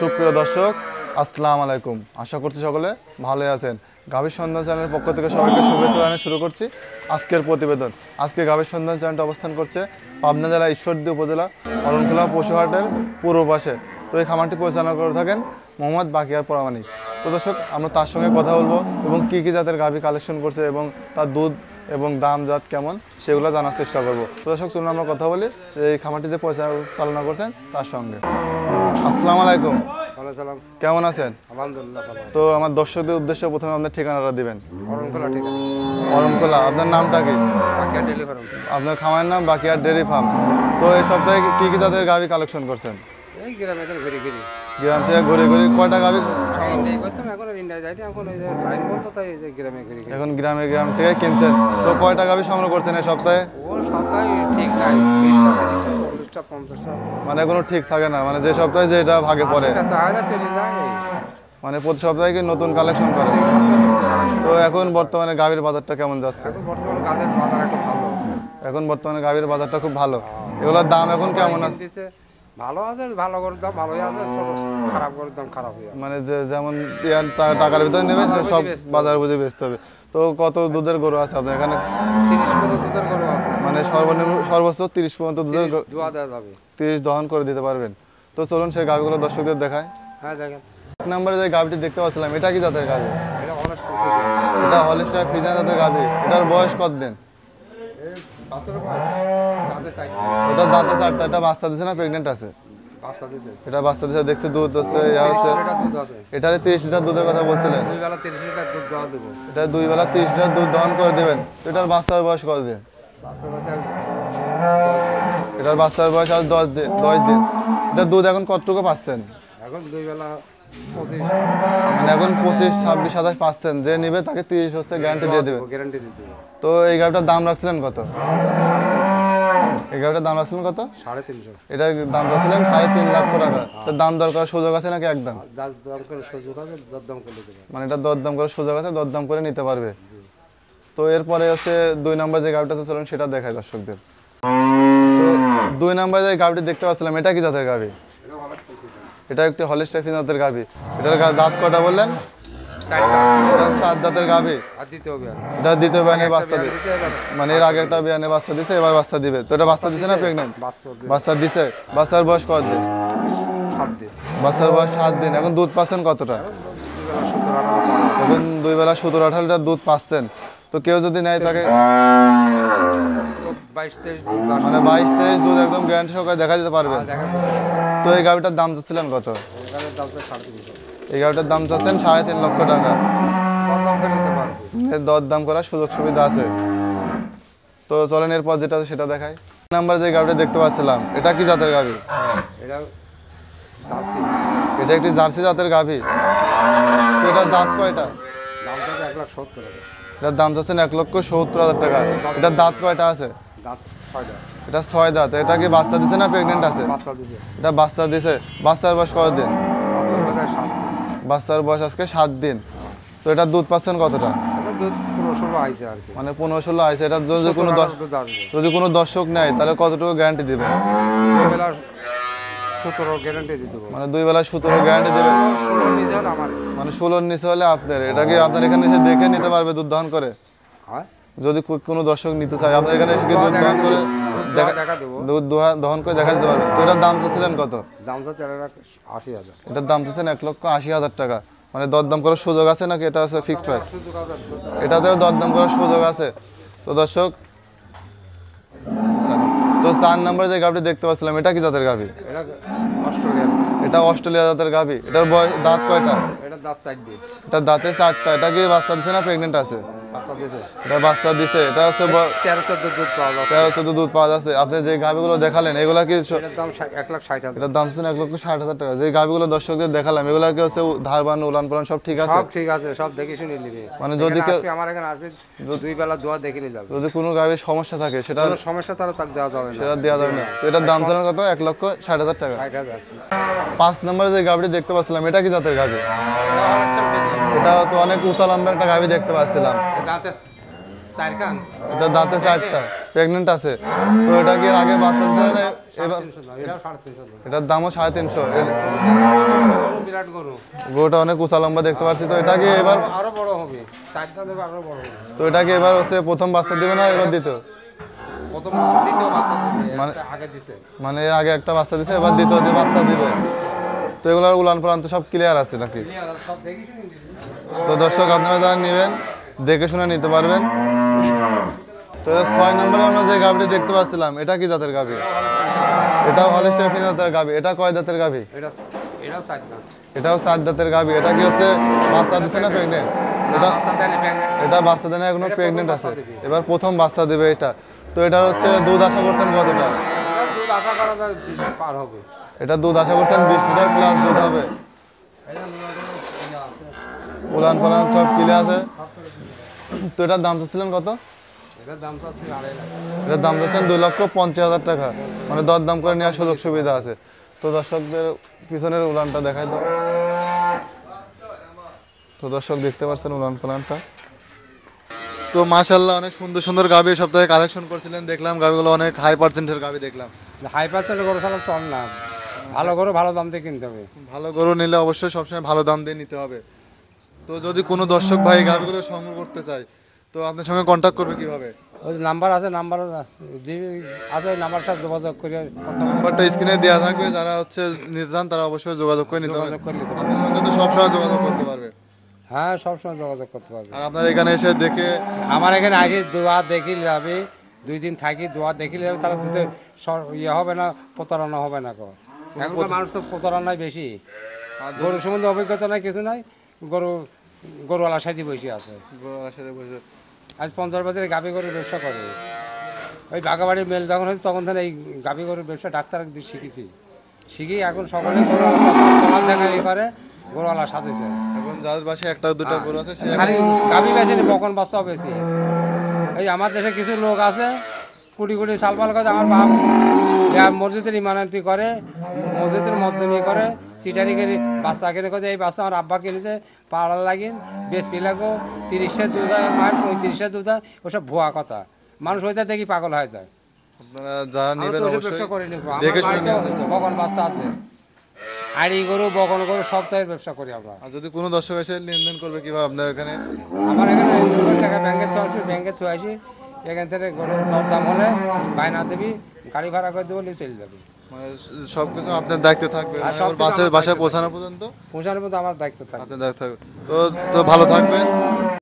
সুপ্রিয় দর্শক, আসসালামু আলাইকুম। আশা করছি সকলে ভালোই আছেন। গাভীর সন্ধান চ্যানেলের পক্ষ থেকে সবাইকে শুভেচ্ছা জানিয়ে শুরু করছি আজকের প্রতিবেদন। আজকে গাভীর সন্ধান চ্যানেলটা অবস্থান করছে পাবনা জেলা ঈশ্বরদী উপজেলা অরণখোলা পশুহাটের পূর্ব পাশে। তো এই খামারটি পরিচালনা করে থাকেন মোহাম্মদ বাকিয়ার পরামানিক। তো দর্শক, আমরা তার সঙ্গে কথা বলবো এবং কী কী জাতের গাভী কালেকশন করছে এবং তার দুধ এবং দাম জাত কেমন সেগুলো জানার চেষ্টা করবো। তো দর্শক, চলুন আমরা কথা বলি যে এই খামারটি যে পরিচালনা করছেন তার সঙ্গে। আসসালামু আলাইকুম। কেমন আছেন? আলহামদুলিল্লাহ ভালো। তো আমার দর্শকদের উদ্দেশ্যে প্রথমে আপনার ঠিকানাটা দিবেন। অরণখোলা ঠিকানা। অরণখোলা। আপনার নামটা কি? বাকিয়া ডেইরি ফার্ম। আপনার খামারের নাম বাকিয়ার ডেয়ারি ফার্ম। তো এই সপ্তাহে কী কী জাতের গাভী কালেকশন করছেন? এই গ্রামে এখন ঘুরে ঘুরি। গ্রাম থেকে ঘুরে ঘুরে কয়টা গাভী? ইন্ডিয়ায় করতাম, এখন আর ইন্ডিয়ায় যাইতে, এখন ওই যে লাইন বলতো, তাই এই যে গ্রামে ঘুরে ঘুরি। এখন গ্রাম থেকে কিনছেন। তো কয়টা গাভী সংগ্রহ করছেন এই সপ্তাহে? ও সপ্তাহে ঠিক নাই, 20টা 30টা 40টা 50টা, মানে কোনো ঠিক থাকে না, মানে যে সপ্তাহে যেটা ভাগে পড়ে, হাজার চলে যায়। মানে প্রতি সপ্তাহে কি নতুন কালেকশন করে? তো এখন বর্তমানে গাভীর বাজারটা কেমন যাচ্ছে? এখন বর্তমানে গাছের বাজার একটু ভালো। এখন বর্তমানে গাভীর বাজারটা খুব ভালো। এগুলোর দাম এখন কেমন আছে? ভালো আছে, ভালো করে দাম ভালোই আছে, খারাপ করে দাম খারাপ হয়ে আছে। মানে যে যেমন টাকার ভিতরে নেবে সব বাজার বুঝে বেচতে হবে। তো কত দুধের গরু আছে আপনার এখানে? 30 পর্যন্ত দুধের গরু আছে। মানে সর্বোচ্চ 30 পর্যন্ত দুধের দোয়া দেওয়া যাবে। 30 দহন করে দিতে পারবেন। তো চলুন সেই গাভীগুলো দর্শকদের দেখায়। হ্যাঁ দেখেন, এক নম্বরে যে গাভীটি দেখতে পাচ্ছিলাম, এটা কি জাতের গাভী? এটা অনেক এটা হলিস্টার ফ্রিজিয়ান জাতের গাভী। এটার বয়স কত দিন? এটা দাঁতে চারটা। এটা বাচ্চা দিছে না প্রেগনেন্ট আছে? এটা বাচ্চা দিছে, দেখছি দুধ হচ্ছে। এটার 30 লিটার দুধের কথা বলছিলেন। এটা 2 বেলা 30 লিটার দুধ দহন করে দেবেন। তো এটার বাচ্চার বয়স কত দিন? এটার বাচ্চার বয়স আজ 10 দিন। এটা দুধ এখন কতটুকু পাচ্ছেন? এখন 2 বেলা 25, মানে এখন 25, 26, 27 পাচ্ছেন। যে নিবে তাকে 30 হচ্ছে গ্যারান্টি দিয়ে দেবে। গ্যারান্টি দিতে হবে। তো এই গাভীটার দাম রাখছিলেন কত? এই গাভীটার দাম রাখছিলেন কত? 350। এটা দাম রাখছিলেন 3.5 লক্ষ টাকা। এটার দাম দর করার সুযোগ আছে নাকি একদম? দাম করে সুযোগ আছে, দরদাম করে দেবে। মানে এটা দরদাম করার সুযোগ আছে, দরদাম করে নিতে পারবে। তো এরপরে হচ্ছে 2 নম্বর যে গাভীটা আছে, চলুন সেটা দেখায় দর্শকদের। তো 2 নম্বরে যে গাভীটি দেখতে পাচ্ছিলাম, এটা কি জাতের গাভী? এটা একটি হলিস্টার ফ্রিজিয়ান জাতের গাভী। এটার দাঁত কটা বললেন? 4টা। এটা 4 দাঁতের গাভী। আর দিতে হবে। এটা দ্বিতীয় বিয়ানে বাচ্চা দিবে। মানে এর আগে একটা বিয়ানে বাচ্চা দিছে, এবার বাচ্চা দিবে। তো এটা বাচ্চা দিছে না প্রেগনেন্ট? বাচ্চা দিছে। বাচ্চার বয়স কত দিন? 7 দিন। বাচ্চার বয়স 7 দিন। এখন দুধ পাচ্ছেন কতটা? এখন 2 বেলা 17-18 লিটার দুধ পাচ্ছেন। তো কেউ যদি নেয় তাকে 22-23 মানে 22-23 দুধ একদম গ্যারান্টি সহকারে দেখা দিতে পারবেন। তো এই গাভীটার দাম চাচ্ছিলেন কত? এখানে দাম তো 350। এই গাভীটার দাম চাচ্ছেন 3.5 লক্ষ টাকা। দরদাম করে নিতে পারবে। এর দরদাম করার সুযোগ সুবিধা আছে। তো চলেন এরপর যেটা আছে সেটা দেখাই। নাম্বার যে গাভীটা দেখতে পাচ্ছিলাম, এটা কি জাতের গাভী? এটা জার্সি। এটা একটি জার্সি জাতের গাভী। তো এটার দাঁত কয়টা? দাম তো 1,70,000 টাকা। এটার দাম চাচ্ছেন 1,70,000 টাকা। এটার দাঁত কয়টা আছে? দাঁত 6টা। এটা 6 দাঁত। এটা কি বাচ্চা দিছে না প্রেগনেন্ট আছে? বাচ্চা দিবে। এটা বাচ্চা দিছে। বাচ্চার বয়স কত দিন? বাচ্চার বয়স 7 দিন। বাচ্চার বয়স আজকে 7 দিন। তো এটা দুধ পাচ্ছেন কতটা? এটা দুধ 15-16 আইছে আর কি। মানে 15-16 আছে। এটা যদি কোনো দুধ আসবে। যদি কোনো দর্শক নেয় তাহলে কতটুকু গ্যারান্টি দিবেন? 2 বেলা 17 গ্যারান্টি দিতে হবে। মানে 2 বেলা 17 গ্যারান্টি দিবেন। 16 নিয়ে যান আমার। মানে 16 নিচে হলে আপনার এটা কি আপনার এখানে এসে দেখে নিতে পারবে দুধ দহন করে? হ্যাঁ, যদি কোনো দর্শক নিতে চায় আপনার এখানে এসে দুধ দহন করে দেখা দেবো। দুধ দহন করে দেখা দিতে পারবে। তো এটার দাম চাচ্ছিলেন কত? দাম তো 4,80,000। এটার দাম চাচ্ছেন 1,80,000 টাকা। মানে দরদাম করার সুযোগ আছে নাকি এটা হচ্ছে ফিক্সড প্রাইস? এটাতেও দরদাম করার সুযোগ আছে। তো দর্শক, তো 4 নম্বরে যে গাভীটি দেখতে পাচ্ছিলাম, এটা কি জাতের গাভী? এটা অস্ট্রেলিয়ান। এটা অস্ট্রেলিয়া জাতের গাভী। এটার বয়স দাঁত কয়টা? এটা দাঁত 4 দিন। এটা দাঁতে 4টা। এটা কি বাচ্চা দিছে না প্রেগনেন্ট আছে? বাচ্চা দিতে। এটা বাচ্চা দিছে। এটা হচ্ছে 13-14 দুধ পাওয়া যাবে। 13-14 দুধ পাওয়া যাচ্ছে। আপনি যে গাভীগুলো দেখালেন এগুলা কি? এটার দাম 1,60,000। এটার দাম হচ্ছে 1,60,000 টাকা। যে গাভীগুলো দর্শকদের দেখালাম এগুলা কি হচ্ছে ধার বান উলান পালান সব ঠিক আছে? সব ঠিক আছে, সব দেখে শুনে নিবে। মানে যদি কেউ আমার এখানে আসবে 2 বেলা দোয়া দেখে নিয়ে যাবে। যদি কোনো গাভীর সমস্যা থাকে সেটা কোনো সমস্যা তারা তাক দেওয়া যাবে না। সেটা দেওয়া যাবে না। তো এটার দাম ছিল কত? 1,60,000 টাকা। 60,000। 5 নম্বরে যে গাভীটি দেখতে পাচ্ছিলাম, এটা কি জাতের গাভী? এটা তো অনেক উঁচা লম্বা একটা গাভী দেখতে পাচ্ছিলাম। দাঁতে 4 কান। এটা দাঁতে 4টা। প্রেগনেন্ট আছে। তো এটা কি এর আগে বাচ্চা দিছে না? এবার 350 দাম, এটাও 350 দাম। এটার দামও 350। গরু বিরাট গরু, গরুটা অনেক উঁচা লম্বা দেখতে পাচ্ছি। তো এটা কি এবার, আরো বড় হবে, চারটা দেবে আরো বড় হবে। তো এটা কি এবার হচ্ছে প্রথম বাচ্চা দিবে না এবার দ্বিতীয়? প্রথম দ্বিতীয় বাচ্চা দিবে, মানে- একটা আগে দিছে। মানে এর আগে একটা বাচ্চা দিছে, এবার দ্বিতীয় দিয়ে বাচ্চা দিবে। তো এগুলোর উলান পালান তো সব ক্লিয়ার আছে নাকি? ক্লিয়ার সব দেখি শুনি দিছি। তো দর্শক আপনারা যারা নেবেন দেখে শুনে নিতে পারবেন। তো 6 নম্বরে আমরা যে গাভীটি দেখতে পাচ্ছিলাম, এটা কি জাতের গাভী? এটাও হলিস্টাইন ফ্রিজিয়ান জাতের গাভী। এটা কয় দাঁতের গাভী? এটা এটাও চার দাম। এটাও 4 দাঁতের গাভী। এটা কি হচ্ছে বাচ্চা দিছে না প্রেগনেন্ট? এটা বাচ্চা দেয় না, pregnant। এটা বাচ্চা দেয় না, এখনো এটা প্রেগনেন্ট প্রথম আছে। বাচ্চা দিবে। এবার প্রথম বাচ্চা দিবে এটা। তো এটা হচ্ছে দুধ আশা করছেন কতটা? এটা দুধ আশা করা যায় 20 পার হবে। এটা দুধ আশা করছেন 20 লিটার প্লাস দুধ হবে। এটা মনে হয় ইয়া আছে। উলান পালান সব ক্লিয়ার আছে। তো এটার দাম চাচ্ছিলেন কত? এটার দাম চাচ্ছি 2.5 লাখ। এটার দাম চাচ্ছেন 2,50,000 টাকা। মানে দর দাম করে নেওয়ার সুযোগ সুবিধা আছে। তো দর্শকদের পিছনের উলানটা দেখাই দাও। তো দর্শক দেখতে পাচ্ছেন উলান পালানটা। তো মাশাআল্লাহ অনেক সুন্দর সুন্দর গাভী এই সপ্তাহে কালেকশন করছিলেন, দেখলাম গাভীগুলো অনেক হাই পার্সেন্টের গাভী দেখলাম। হাই পার্সেন্ট গরু ছাড়া চল না, ভালো গরু ভালো দাম দিয়ে কিনতে হবে। ভালো গরু নিলে অবশ্যই সবসময় ভালো দাম দিয়ে নিতে হবে। তো যদি কোনো দর্শক ভাই গাভীগুলো সংগ্রহ করতে চায়, তো আপনার সঙ্গে কন্ট্যাক্ট করবে কিভাবে? ওই নাম্বার আছে, নাম্বার আছে, ওই নাম্বার সাথে যোগাযোগ করে নাম্বারটা স্ক্রিনে দেওয়া থাকবে, যারা হচ্ছে নিতে চান তারা অবশ্যই যোগাযোগ করে নিতে পারবে। যোগাযোগ করে নিতে পারবে। আপনার সঙ্গে তো সবসময় যোগাযোগ করতে পারবে। হ্যাঁ, সবসময় যোগাযোগ করতে পারবে। আর আপনার এখানে এসে দেখে আমার এখানে আসি দোয়া দেখি যাবে, 2 দিন থাকি দোয়া দেখি যাবে, তারা দুধে ইয়ে হবে না, প্রতারণা হবে না। এখনকার মানুষ তো প্রতারণায় বেশি। গরু সম্বন্ধে অভিজ্ঞতা নাই, কিছু নাই, গরুওয়ালা সাথে বসে আছে। গরুর সাথে বসে আজ 50 বছরে গাভী গরুর ব্যবসা করে। ওই বাগাবাড়ির মেল যখন হয়েছে তখন থেকে এই গাভী গরুর ব্যবসা ডাক্তার শিখেছি। শিখি এখন সকলে গরুওয়ালা দেখা করে, গরুওয়ালা সাথেছে। এখন যাদের পাশে একটা দুটো গরু আছে সে খালি গাভী বেচেনি, বকন বাচ্চাও বেশি। এই আমার দেশে কিছু লোক আছে কুটি কুটি সালপাল করে, আমার বাপ মসজিদের ইমানতি করে, মসজিদের মধ্যমী করে, সিটারি করে বাচ্চা কিনে করে, এই বাচ্চা আমার আব্বা কিনেছে পাড়ার লাগিন বেশ পিলাগো 30-এর দুধ হয়, মার 35-এর দুধ হয়। ওসব ভুয়া কথা, মানুষ ওইটা দেখি পাগল হয়ে যায়। আপনারা যারা নেবেন আমি তো ওসব অবশ্যই ব্যবসা করি নি, দেখে শুনে আমার নেওয়ার চেষ্টা করবেন। বকন বাচ্চা আছে, আড়ি গরু বকন গরু সপ্তাহের ব্যবসা করি আমরা। আর যদি কোনো দর্শক এসে লেনদেন করবে কিভাবে আপনার এখানে? আমার এখানে 2 টাকা ব্যাংকে থুয়ে আসি, ব্যাংকে থুয়ে আসি, এখান থেকে গরুর দরদাম হলে বায়না দেবি, গাড়ি ভাড়া করে দেবো, নিয়ে চলে যাবি। মানে সবকিছু আপনার দায়িত্বে থাকবে, আর মানে সবকিছু বাসায় আমার বাসায় দায়িত্বে পৌঁছানো পর্যন্ত পৌঁছানোর মধ্যে আমার দায়িত্ব থাকে। আপনার দায়িত্ব থাকবে। তো তো ভালো থাকবেন।